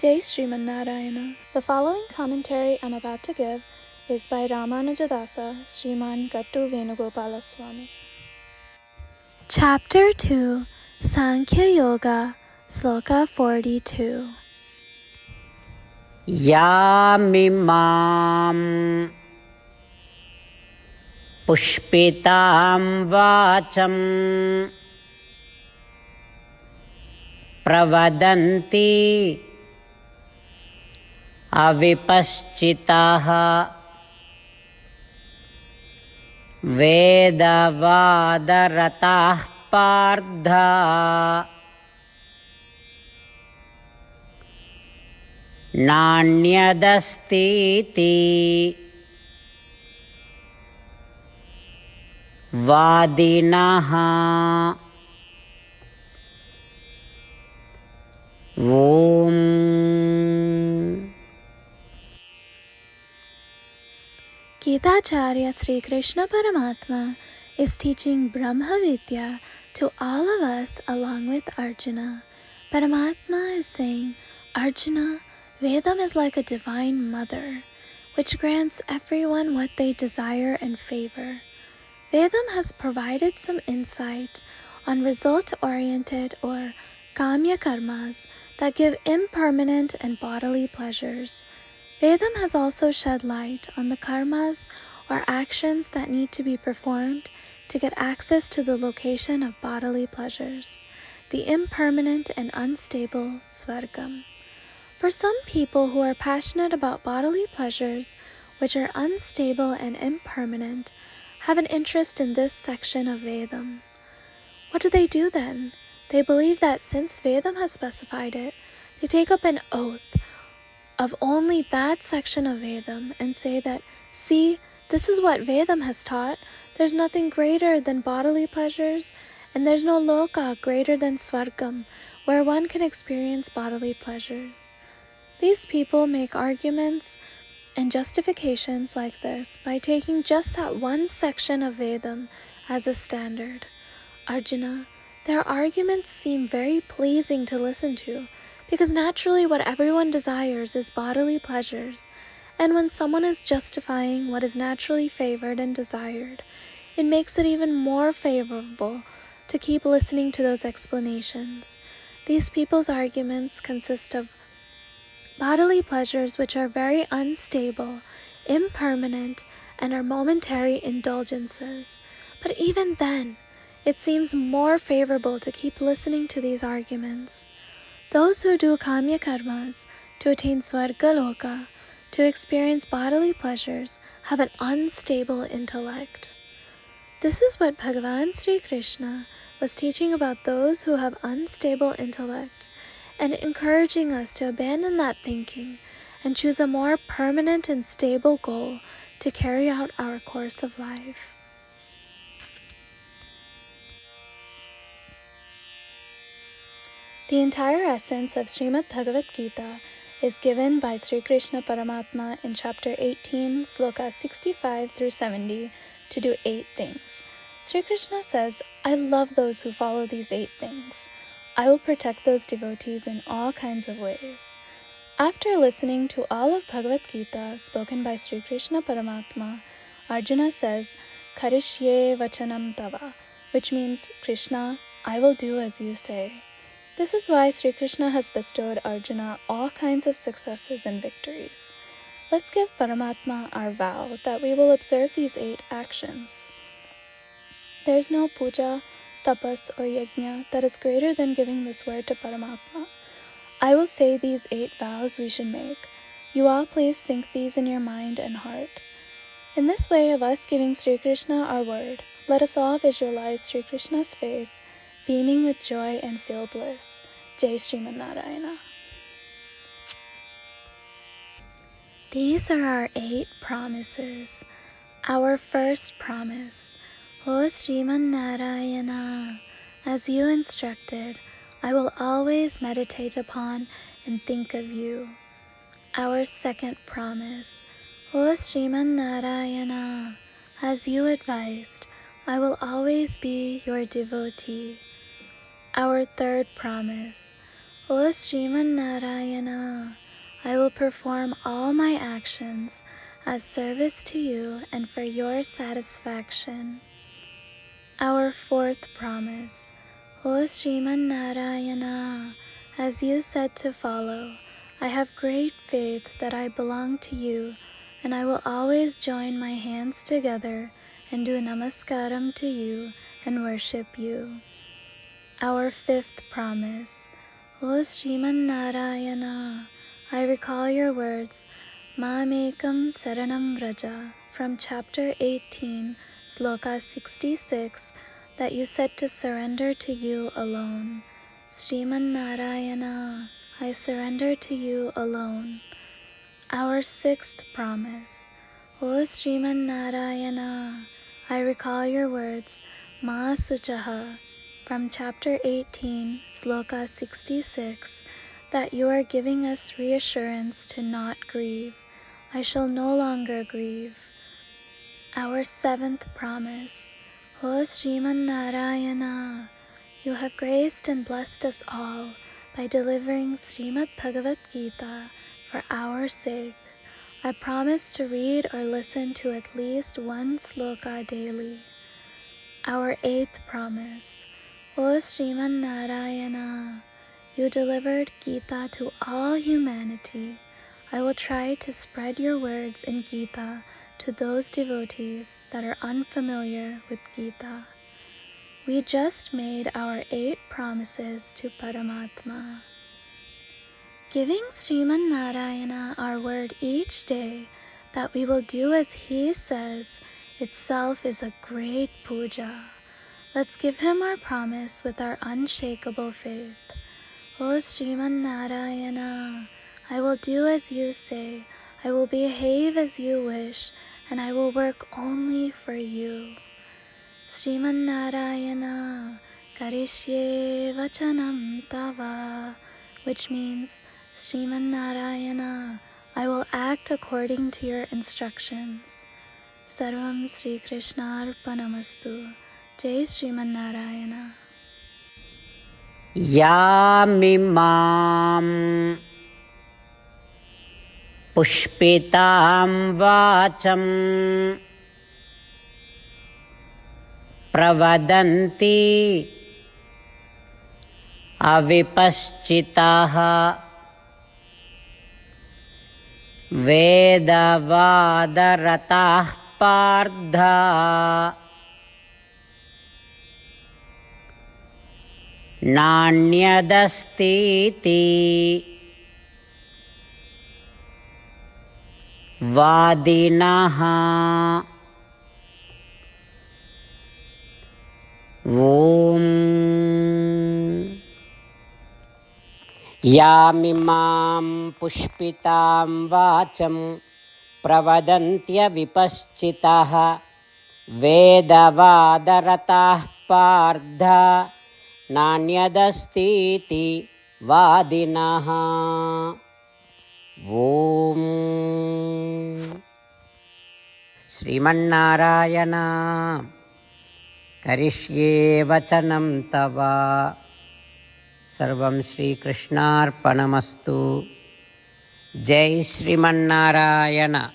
Jai Śrīmad. The following commentary I'm about to give is by Ramanujadasa, Śrīmad Gattu Venugopalaswamy. Chapter 2, Sankhya Yoga, Sloka 42. Yamimam pushpitam vacham pravadanti avipaschitaha vedavadaratah pardha nanyadastiti vadinaha Om. Gita Acharya Sri Krishna Paramatma is teaching Brahma Vidya to all of us along with Arjuna. Paramatma is saying, Arjuna, Vedam is like a divine mother, which grants everyone what they desire and favor. Vedam has provided some insight on result-oriented or kamya karmas that give impermanent and bodily pleasures. Vedam has also shed light on the karmas or actions that need to be performed to get access to the location of bodily pleasures, the impermanent and unstable svargam. For some people who are passionate about bodily pleasures, which are unstable and impermanent, have an interest in this section of Vedam. What do they do then? They believe that since Vedam has specified it, they take up an oath of only that section of Vedam and say that, see, this is what Vedam has taught. There's nothing greater than bodily pleasures, and there's no loka greater than svargam, where one can experience bodily pleasures. These people make arguments and justifications like this by taking just that one section of Vedam as a standard. Arjuna, their arguments seem very pleasing to listen to, because naturally what everyone desires is bodily pleasures, and when someone is justifying what is naturally favored and desired, it makes it even more favorable to keep listening to those explanations. These people's arguments consist of bodily pleasures which are very unstable, impermanent, and are momentary indulgences. But even then, it seems more favorable to keep listening to these arguments. Those who do kamya karmas to attain swarga loka, to experience bodily pleasures, have an unstable intellect. This is what Bhagavan Sri Krishna was teaching about those who have unstable intellect, and encouraging us to abandon that thinking and choose a more permanent and stable goal to carry out our course of life. The entire essence of Śrīmad Bhagavad Gita is given by Sri Krishna Paramatma in chapter 18, sloka 65 through 70, to do 8 things. Sri Krishna says, I love those who follow these 8 things. I will protect those devotees in all kinds of ways. After listening to all of Bhagavad Gita spoken by Sri Krishna Paramatma, Arjuna says, Karishye vachanam tava, which means, Krishna, I will do as you say. This is why Sri Krishna has bestowed Arjuna all kinds of successes and victories. Let's give Paramatma our vow that we will observe these 8 actions. There is no puja, tapas, or yajna that is greater than giving this word to Paramatma. I will say these 8 vows we should make. You all please think these in your mind and heart. In this way of us giving Sri Krishna our word, let us all visualize Sri Krishna's face, beaming with joy and feel bliss. Jai Śrīmad. These are our 8 promises. Our first promise, O Śrīmad, as you instructed, I will always meditate upon and think of you. Our second promise, O Śrīmad, as you advised, I will always be your devotee. Our third promise, O Śrīmad, perform all my actions as service to you and for your satisfaction. Our fourth promise. O Śrīmad Narayana, as you said to follow, I have great faith that I belong to you, and I will always join my hands together and do namaskaram to you and worship you. Our fifth promise. O Śrīmad Narayana, I recall your words, Mamekam Saranam Vraja, from chapter 18, Sloka 66, that you said to surrender to you alone. Śrīmad Narayana, I surrender to you alone. Our sixth promise. O Śrīmad Narayana, I recall your words, Ma Suchaha, from chapter 18, Sloka 66, that you are giving us reassurance to not grieve. I shall no longer grieve. Our seventh promise. O Śrīmad Narayana, you have graced and blessed us all by delivering Śrīmad Bhagavad Gita for our sake. I promise to read or listen to at least one sloka daily. Our eighth promise. O Śrīmad Narayana, you delivered Gita to all humanity. I will try to spread your words in Gita to those devotees that are unfamiliar with Gita. We just made our 8 promises to Paramatma. Giving Śrīmad Narayana our word each day that we will do as he says itself is a great puja. Let's give him our promise with our unshakable faith. O Śrīmad Narayana, I will do as you say, I will behave as you wish, and I will work only for you. Śrīmad Narayana, Karishye Vachanam Tava, which means, Śrīmad Narayana, I will act according to your instructions. Sarvam Sri Krishna Arpanamastu. Jai Śrīmad Narayana. Yamimam pushpitam vacham pravadanti avipaschitaha vedavaadaratah pardha nānyadastīti vādinaha. Om Yamimam pushpitam vācam pravadantya vipaschitaha vedavādaratah pardha nānyadastīti vādinaha. Om Śrīmannārāyana karishye vachanam tava. Sarvam Sri Krishnārpanamastu. Jai Śrīmannārāyana.